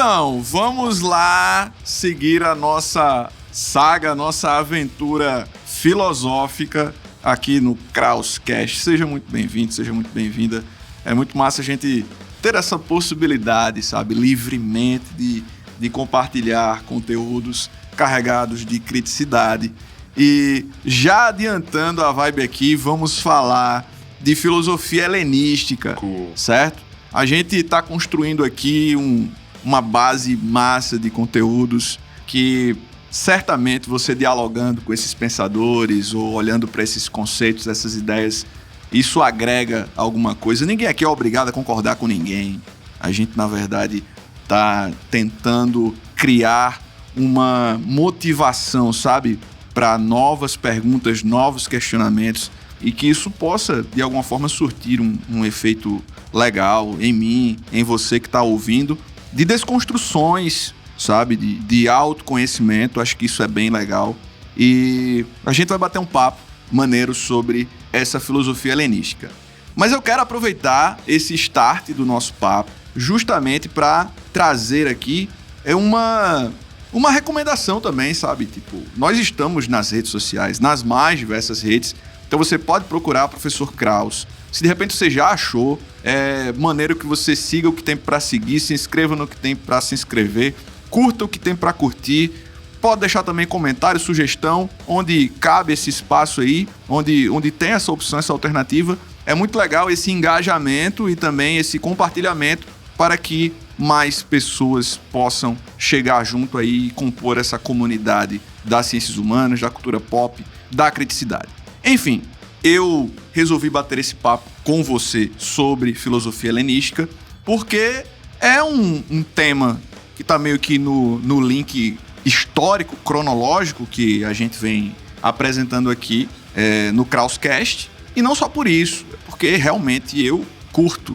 Então, vamos lá seguir a nossa saga, a nossa aventura filosófica aqui no Krauscast. Seja muito bem-vindo, seja muito bem-vinda. É muito massa a gente ter essa possibilidade, sabe, livremente de compartilhar conteúdos carregados de criticidade. E já adiantando a vibe aqui, vamos falar de filosofia helenística, certo? A gente está construindo aqui uma base massa de conteúdos que certamente você dialogando com esses pensadores ou olhando para esses conceitos, essas ideias, isso agrega alguma coisa. Ninguém aqui é obrigado a concordar com ninguém. A gente, na verdade, está tentando criar uma motivação, sabe? Para novas perguntas, novos questionamentos e que isso possa, de alguma forma, surtir um efeito legal em mim, em você que está ouvindo, de desconstruções, sabe? De autoconhecimento. Acho que isso é bem legal. E a gente vai bater um papo maneiro sobre essa filosofia helenística. Mas eu quero aproveitar esse start do nosso papo justamente para trazer aqui uma recomendação também, sabe? Tipo, nós estamos nas redes sociais, nas mais diversas redes, então você pode procurar o Professor Kraus. Se de repente você já achou, é maneiro que você siga o que tem para seguir, se inscreva no que tem para se inscrever, curta o que tem para curtir, pode deixar também comentário, sugestão, onde cabe esse espaço aí, onde tem essa opção, essa alternativa. É muito legal esse engajamento e também esse compartilhamento para que mais pessoas possam chegar junto aí e compor essa comunidade das ciências humanas, da cultura pop, da criticidade. Enfim, eu resolvi bater esse papo com você sobre filosofia helenística porque é um tema que está meio que no link histórico, cronológico que a gente vem apresentando aqui no Krauscast. E não só por isso, porque realmente eu curto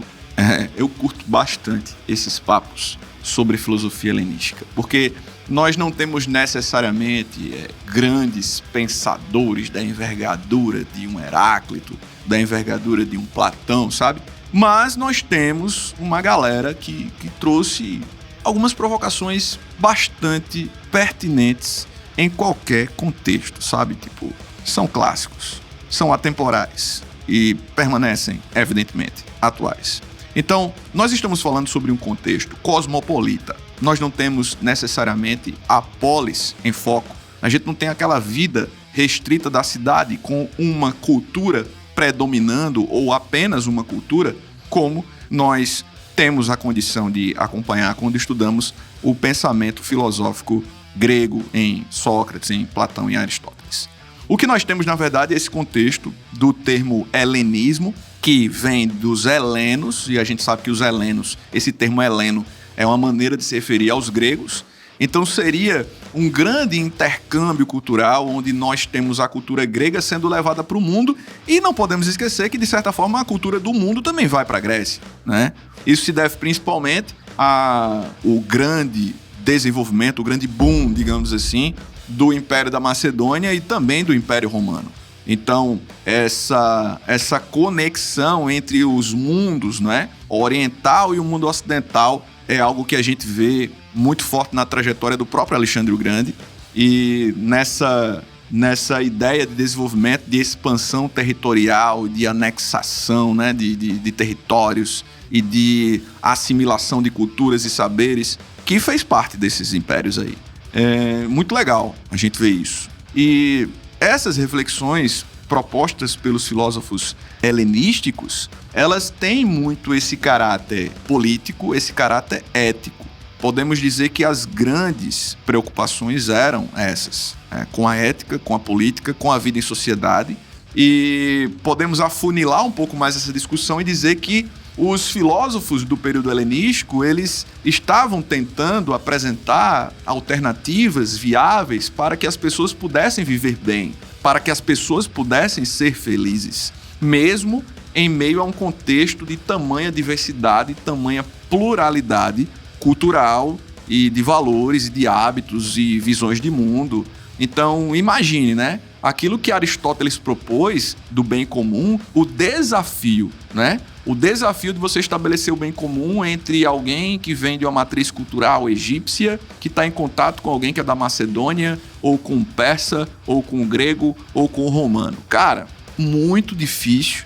bastante esses papos sobre filosofia helenística, porque nós não temos necessariamente grandes pensadores da envergadura de um Heráclito, da envergadura de um Platão, sabe? Mas nós temos uma galera que trouxe algumas provocações bastante pertinentes em qualquer contexto, sabe? Tipo, são clássicos, são atemporais e permanecem, evidentemente, atuais. Então, nós estamos falando sobre um contexto cosmopolita. Nós não temos necessariamente a polis em foco. A gente não tem aquela vida restrita da cidade com uma cultura predominando ou apenas uma cultura, como nós temos a condição de acompanhar quando estudamos o pensamento filosófico grego em Sócrates, em Platão e Aristóteles. O que nós temos, na verdade, é esse contexto do termo helenismo, que vem dos helenos, e a gente sabe que os helenos, esse termo heleno, é uma maneira de se referir aos gregos. Então seria um grande intercâmbio cultural, onde nós temos a cultura grega sendo levada para o mundo, e não podemos esquecer que, de certa forma, a cultura do mundo também vai para a Grécia, né? Isso se deve principalmente ao grande desenvolvimento, o grande boom, digamos assim, do Império da Macedônia e também do Império Romano. Então, essa conexão entre os mundos, né, o oriental e o mundo ocidental, é algo que a gente vê muito forte na trajetória do próprio Alexandre o Grande. E nessa ideia de desenvolvimento, de expansão territorial, de anexação, né, de territórios e de assimilação de culturas e saberes, que fez parte desses impérios aí. É muito legal a gente ver isso. E essas reflexões propostas pelos filósofos helenísticos, elas têm muito esse caráter político, esse caráter ético. Podemos dizer que as grandes preocupações eram essas, com a ética, com a política, com a vida em sociedade. E podemos afunilar um pouco mais essa discussão e dizer que os filósofos do período helenístico, eles estavam tentando apresentar alternativas viáveis para que as pessoas pudessem viver bem, para que as pessoas pudessem ser felizes, mesmo em meio a um contexto de tamanha diversidade, tamanha pluralidade cultural e de valores, e de hábitos e visões de mundo. Então, imagine, né? Aquilo que Aristóteles propôs do bem comum, o desafio, né? o desafio de você estabelecer o bem comum entre alguém que vem de uma matriz cultural egípcia, que está em contato com alguém que é da Macedônia, ou com o persa, ou com o grego, ou com o romano. Cara, muito difícil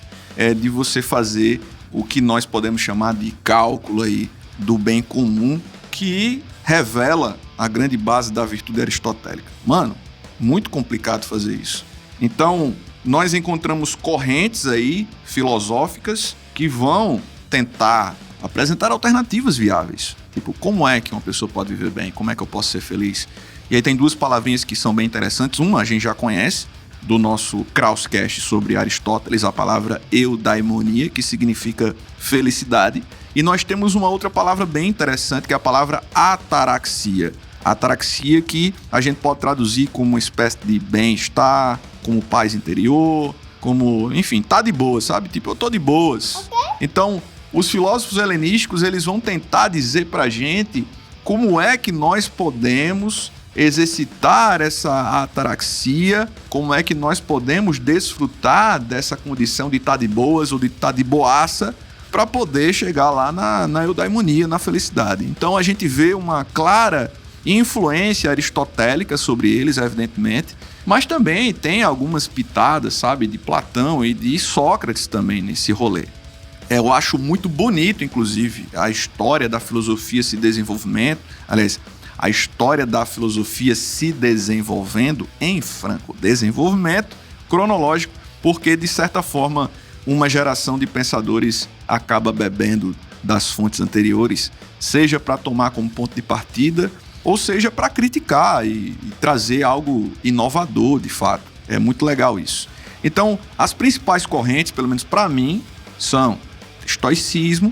de você fazer o que nós podemos chamar de cálculo aí do bem comum, que revela a grande base da virtude aristotélica. Mano, muito complicado fazer isso. Então, nós encontramos correntes aí filosóficas que vão tentar apresentar alternativas viáveis. Tipo, como é que uma pessoa pode viver bem? Como é que eu posso ser feliz? E aí tem duas palavrinhas que são bem interessantes. Uma a gente já conhece, do nosso Krauscast sobre Aristóteles, a palavra eudaimonia, que significa felicidade. E nós temos uma outra palavra bem interessante, que é a palavra ataraxia. Ataraxia que a gente pode traduzir como uma espécie de bem-estar, como paz interior, como, enfim, tá de boa, sabe? Tipo, eu tô de boas. Okay. Então, os filósofos helenísticos, eles vão tentar dizer pra gente como é que nós podemos exercitar essa ataraxia, como é que nós podemos desfrutar dessa condição de estar de boas ou de estar de boaça para poder chegar lá na eudaimonia, na felicidade. Então a gente vê uma clara influência aristotélica sobre eles, evidentemente, mas também tem algumas pitadas, sabe, de Platão e de Sócrates também nesse rolê. Eu acho muito bonito, inclusive, a história da filosofia se desenvolvimento, aliás, a história da filosofia se desenvolvendo em franco desenvolvimento cronológico, porque, de certa forma, uma geração de pensadores acaba bebendo das fontes anteriores, seja para tomar como ponto de partida, ou seja para criticar e trazer algo inovador, de fato. É muito legal isso. Então, as principais correntes, pelo menos para mim, são estoicismo,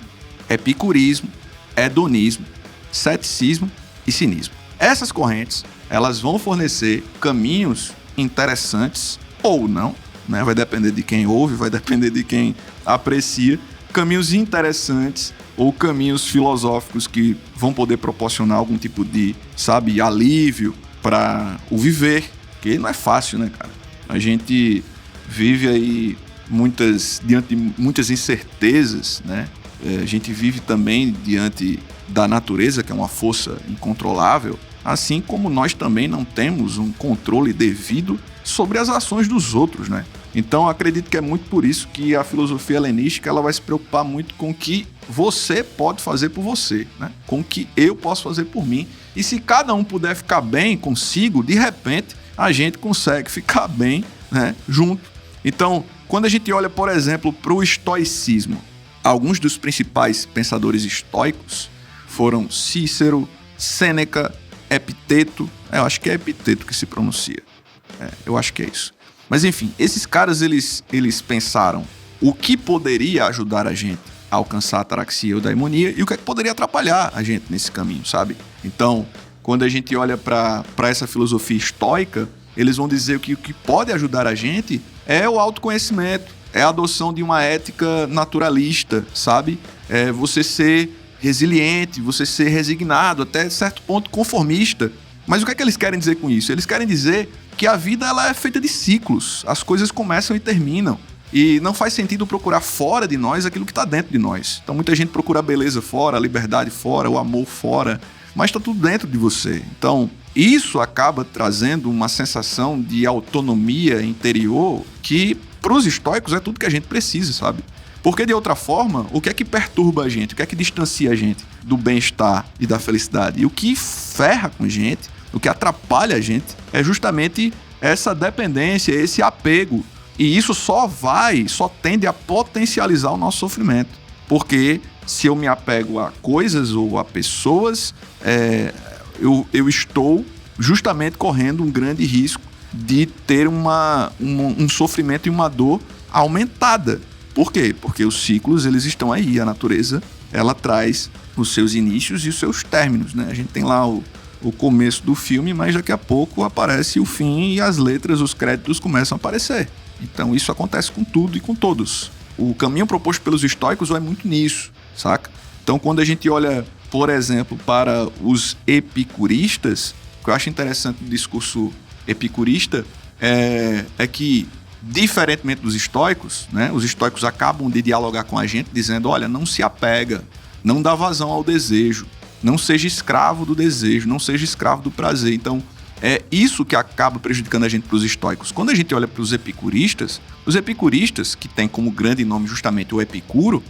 epicurismo, hedonismo, ceticismo e cinismo. Essas correntes, elas vão fornecer caminhos interessantes ou não, né? Vai depender de quem ouve, vai depender de quem aprecia, caminhos interessantes ou caminhos filosóficos que vão poder proporcionar algum tipo de, sabe, alívio para o viver, que não é fácil, né, cara? A gente vive aí diante de muitas incertezas, né? A gente vive também diante da natureza, que é uma força incontrolável, assim como nós também não temos um controle devido sobre as ações dos outros, né? Então, acredito que é muito por isso que a filosofia helenística ela vai se preocupar muito com o que você pode fazer por você, né? Com o que eu posso fazer por mim. E se cada um puder ficar bem consigo, de repente, a gente consegue ficar bem, né, junto. Então, quando a gente olha, por exemplo, para o estoicismo, alguns dos principais pensadores estoicos foram Cícero, Sêneca, Epiteto. Eu acho que é Epiteto que se pronuncia. Eu acho que é isso. Mas enfim, esses caras, eles pensaram o que poderia ajudar a gente a alcançar a ataraxia e a eudaimonia e o que é que poderia atrapalhar a gente nesse caminho, sabe? Então, quando a gente olha para essa filosofia estoica, eles vão dizer que o que pode ajudar a gente é o autoconhecimento, é a adoção de uma ética naturalista, sabe? É você ser resiliente, você ser resignado, até certo ponto conformista. Mas o que é que eles querem dizer com isso? Eles querem dizer que a vida ela é feita de ciclos, as coisas começam e terminam. E não faz sentido procurar fora de nós aquilo que está dentro de nós. Então muita gente procura a beleza fora, a liberdade fora, o amor fora, mas está tudo dentro de você. Então isso acaba trazendo uma sensação de autonomia interior que para os estoicos é tudo que a gente precisa, sabe? Porque de outra forma, o que é que perturba a gente? O que é que distancia a gente do bem-estar e da felicidade? E o que ferra com a gente, o que atrapalha a gente é justamente essa dependência, esse apego. E isso só tende a potencializar o nosso sofrimento. Porque se eu me apego a coisas ou a pessoas, eu estou justamente correndo um grande risco de ter um sofrimento e uma dor aumentada. Por quê? Porque os ciclos, eles estão aí. A natureza, ela traz os seus inícios e os seus términos, né? A gente tem lá o começo do filme, mas daqui a pouco aparece o fim e as letras, os créditos começam a aparecer. Então isso acontece com tudo e com todos. O caminho proposto pelos estoicos vai muito nisso, saca? Então quando a gente olha, por exemplo, para os epicuristas, o que eu acho interessante do discurso epicurista é que Diferentemente dos estoicos, né? Os estoicos acabam de dialogar com a gente dizendo, olha, não se apega, não dá vazão ao desejo, não seja escravo do desejo, não seja escravo do prazer. Então, é isso que acaba prejudicando a gente para os estoicos. Quando a gente olha para os epicuristas, que tem como grande nome justamente o Epicuro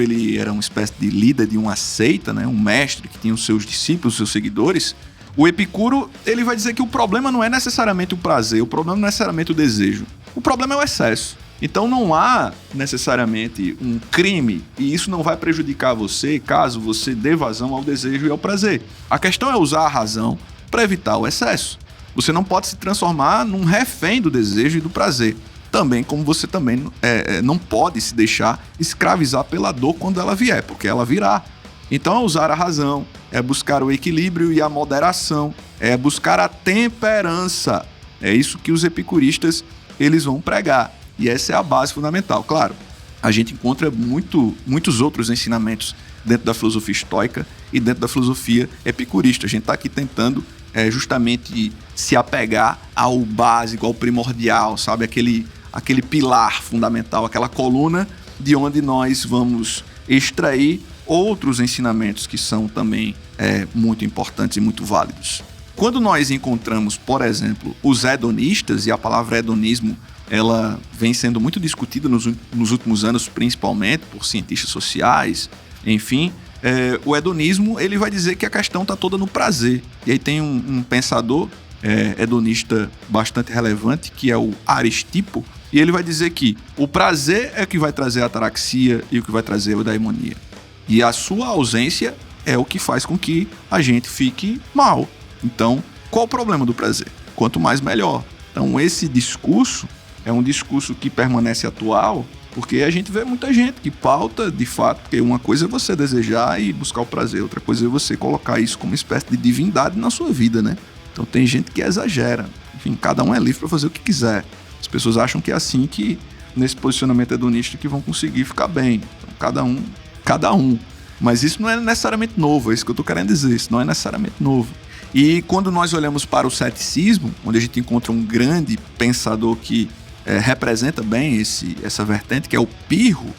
ele era uma espécie de líder de uma seita, né? Um mestre que tinha os seus discípulos, os seus seguidores. O Epicuro, ele vai dizer que o problema não é necessariamente o prazer, o problema não é necessariamente o desejo. O problema é o excesso. Então não há necessariamente um crime e isso não vai prejudicar você caso você dê vazão ao desejo e ao prazer. A questão é usar a razão para evitar o excesso. Você não pode se transformar num refém do desejo e do prazer. Também como você também não pode se deixar escravizar pela dor quando ela vier, porque ela virá. Então é usar a razão, é buscar o equilíbrio e a moderação, é buscar a temperança. É isso que os epicuristas eles vão pregar. E essa é a base fundamental. Claro, a gente encontra muitos outros ensinamentos dentro da filosofia estoica e dentro da filosofia epicurista. A gente está aqui tentando justamente se apegar ao básico, ao primordial, sabe? Aquele pilar fundamental, aquela coluna de onde nós vamos extrair outros ensinamentos que são também muito importantes e muito válidos. Quando nós encontramos, por exemplo, os hedonistas, e a palavra hedonismo ela vem sendo muito discutida nos últimos anos, principalmente por cientistas sociais, enfim, o hedonismo ele vai dizer que a questão está toda no prazer. E aí tem um pensador hedonista bastante relevante, que é o Aristipo, e ele vai dizer que o prazer é o que vai trazer a ataraxia e o que vai trazer a eudaimonia. E a sua ausência é o que faz com que a gente fique mal. Então, qual o problema do prazer? Quanto mais, melhor. Então, esse discurso é um discurso que permanece atual, porque a gente vê muita gente que pauta, de fato, porque uma coisa é você desejar e buscar o prazer, outra coisa é você colocar isso como uma espécie de divindade na sua vida, né? Então, tem gente que exagera. Enfim, cada um é livre para fazer o que quiser. As pessoas acham que é assim que, nesse posicionamento hedonista, que vão conseguir ficar bem. Então, cada um. Mas isso não é necessariamente novo, é isso que eu estou querendo dizer, isso não é necessariamente novo. E quando nós olhamos para o ceticismo, onde a gente encontra um grande pensador que representa bem essa vertente, que é o Pirro,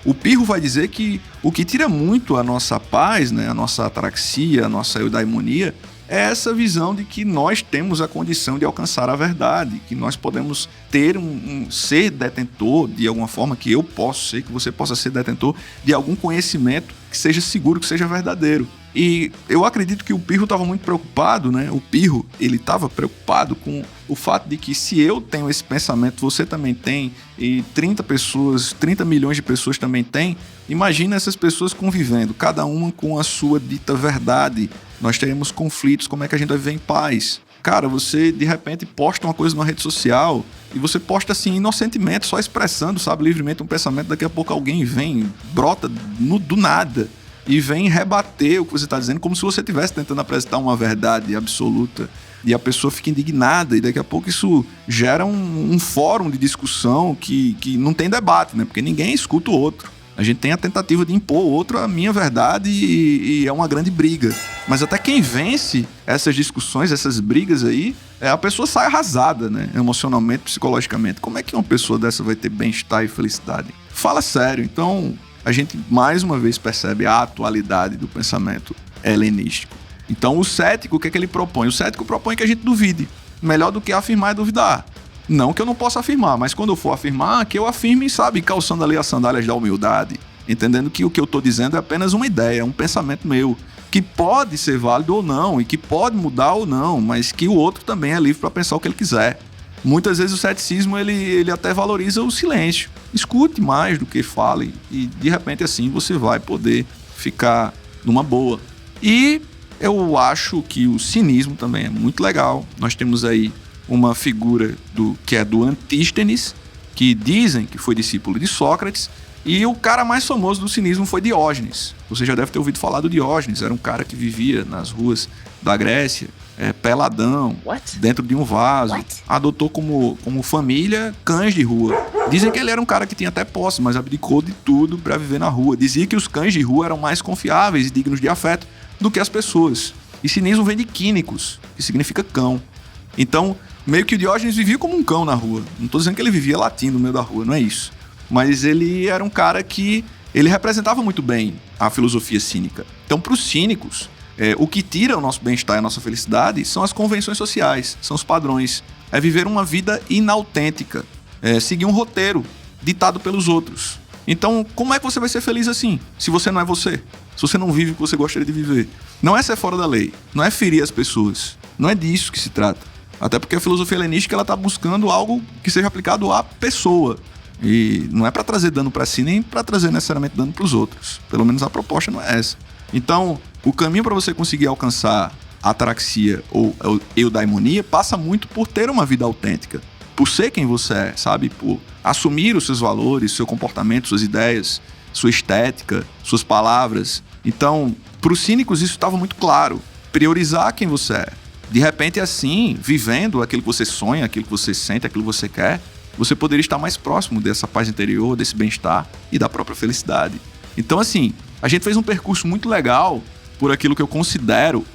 o Pirro vai dizer que o que tira muito a nossa paz, né, a nossa ataraxia, a nossa eudaimonia, é essa visão de que nós temos a condição de alcançar a verdade, que nós podemos ter ser detentor de alguma forma, que eu posso ser, que você possa ser detentor de algum conhecimento que seja seguro, que seja verdadeiro. E eu acredito que o Pirro estava muito preocupado, né? O Pirro, ele estava preocupado com o fato de que se eu tenho esse pensamento, você também tem, e 30 milhões de pessoas também têm, imagina essas pessoas convivendo, cada uma com a sua dita verdade. Nós teremos conflitos, como é que a gente vai viver em paz? Cara, você de repente posta uma coisa numa rede social e você posta assim inocentemente, só expressando, sabe, livremente um pensamento, daqui a pouco alguém vem, brota do nada e vem rebater o que você está dizendo como se você estivesse tentando apresentar uma verdade absoluta. E a pessoa fica indignada e daqui a pouco isso gera um fórum de discussão que não tem debate, né? Porque ninguém escuta o outro. A gente tem a tentativa de impor ao outro a minha verdade e é uma grande briga. Mas até quem vence essas discussões, essas brigas aí, a pessoa sai arrasada, né? Emocionalmente, psicologicamente. Como é que uma pessoa dessa vai ter bem-estar e felicidade? Fala sério. Então, a gente mais uma vez percebe a atualidade do pensamento helenístico. Então, o cético, o que é que ele propõe? O cético propõe que a gente duvide. Melhor do que afirmar é duvidar. Não que eu não possa afirmar, mas quando eu for afirmar, que eu afirme, sabe, calçando ali as sandálias da humildade, entendendo que o que eu estou dizendo é apenas uma ideia, um pensamento meu, que pode ser válido ou não, e que pode mudar ou não, mas que o outro também é livre para pensar o que ele quiser. Muitas vezes o ceticismo, ele até valoriza o silêncio. Escute mais do que fale, e de repente assim você vai poder ficar numa boa. E eu acho que o cinismo também é muito legal. Nós temos aí uma figura que é do Antístenes, que dizem que foi discípulo de Sócrates, e o cara mais famoso do cinismo foi Diógenes. Você já deve ter ouvido falar do Diógenes, era um cara que vivia nas ruas da Grécia, peladão, dentro de um vaso, adotou como família cães de rua. Dizem que ele era um cara que tinha até posse, mas abdicou de tudo para viver na rua. Dizia que os cães de rua eram mais confiáveis e dignos de afeto do que as pessoas. E cinismo vem de quínicos, que significa cão. Então, meio que o Diógenes vivia como um cão na rua. Não tô dizendo que ele vivia latindo no meio da rua, não é isso. Mas ele era um cara que ele representava muito bem a filosofia cínica. Então, para os cínicos, o que tira o nosso bem-estar e a nossa felicidade são as convenções sociais, são os padrões. É viver uma vida inautêntica, seguir um roteiro ditado pelos outros. Então, como é que você vai ser feliz assim, se você não é você? Se você não vive o que você gostaria de viver? Não é ser fora da lei, não é ferir as pessoas, não é disso que se trata. Até porque a filosofia helenística está buscando algo que seja aplicado à pessoa. E não é para trazer dano para si, nem para trazer necessariamente dano para os outros. Pelo menos a proposta não é essa. Então, o caminho para você conseguir alcançar a ataraxia ou eudaimonia passa muito por ter uma vida autêntica. Por ser quem você é, sabe? Por assumir os seus valores, seu comportamento, suas ideias, sua estética, suas palavras. Então, para os cínicos isso estava muito claro. Priorizar quem você é. De repente, assim, vivendo aquilo que você sonha, aquilo que você sente, aquilo que você quer, você poderia estar mais próximo dessa paz interior, desse bem-estar e da própria felicidade. Então, assim, a gente fez um percurso muito legal por aquilo que eu considero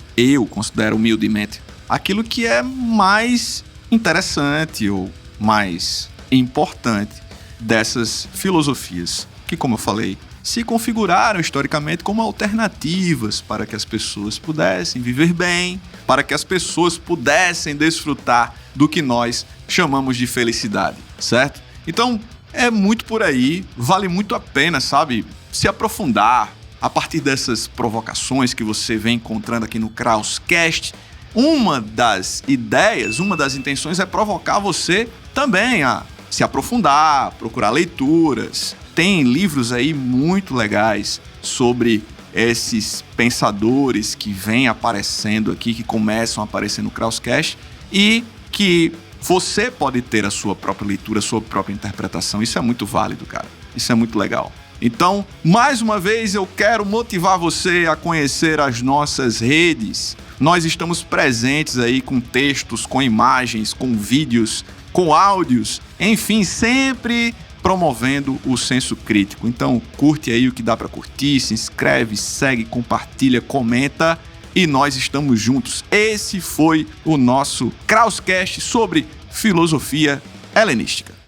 humildemente, aquilo que é mais interessante ou mais importante dessas filosofias que, como eu falei, se configuraram historicamente como alternativas para que as pessoas pudessem viver bem, para que as pessoas pudessem desfrutar do que nós chamamos de felicidade, certo? Então, é muito por aí, vale muito a pena, sabe, se aprofundar a partir dessas provocações que você vem encontrando aqui no Krauscast. Uma das ideias, uma das intenções é provocar você também a se aprofundar, procurar leituras. Tem livros aí muito legais sobre esses pensadores que vêm aparecendo aqui, que começam a aparecer no Krauscast e que você pode ter a sua própria leitura, a sua própria interpretação. Isso é muito válido, cara. Isso é muito legal. Então, mais uma vez, eu quero motivar você a conhecer as nossas redes. Nós estamos presentes aí com textos, com imagens, com vídeos, com áudios, enfim, sempre promovendo o senso crítico. Então, curte aí o que dá para curtir, se inscreve, segue, compartilha, comenta e nós estamos juntos. Esse foi o nosso Krauscast sobre filosofia helenística.